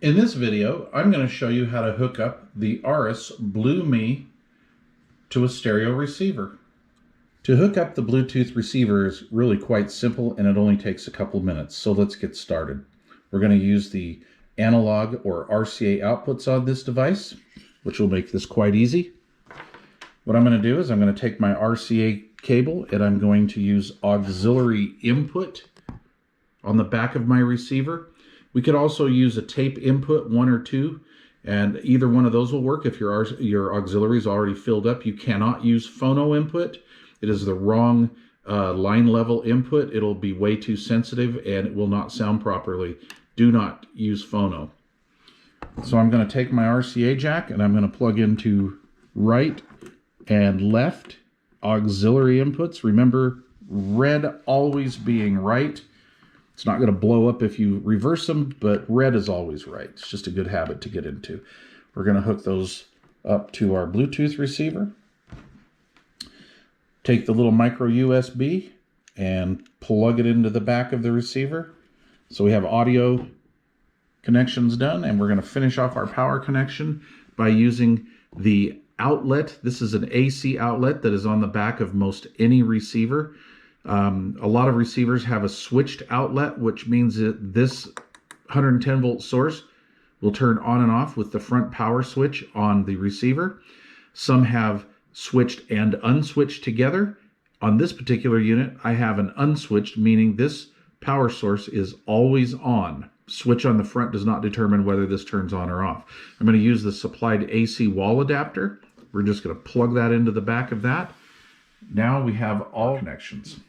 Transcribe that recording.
In this video, I'm going to show you how to hook up the Auris BluMe to a stereo receiver. To hook up the Bluetooth receiver is really quite simple, and it only takes a couple minutes. So let's get started. We're going to use the analog or RCA outputs on this device, which will make this quite easy. What I'm going to do is I'm going to take my RCA cable and I'm going to use auxiliary input on the back of my receiver. We could also use a tape input, 1 or 2, and either one of those will work. If your auxiliary is already filled up, you cannot use phono input. It is the wrong line level input. It'll be way too sensitive and it will not sound properly. Do not use phono. So I'm going to take my RCA jack and I'm going to plug into right and left auxiliary inputs. Remember, red always being right. It's not going to blow up if you reverse them, but red is always right. It's just a good habit to get into. We're going to hook those up to our Bluetooth receiver. Take the little micro USB and plug it into the back of the receiver. So we have audio connections done, and we're going to finish off our power connection by using the outlet. This is an AC outlet that is on the back of most any receiver. A lot of receivers have a switched outlet, which means that this 110 volt source will turn on and off with the front power switch on the receiver. Some have switched and unswitched together. On this particular unit, I have an unswitched, meaning this power source is always on. Switch on the front does not determine whether this turns on or off. I'm going to use the supplied AC wall adapter. We're just going to plug that into the back of that. Now we have all connections.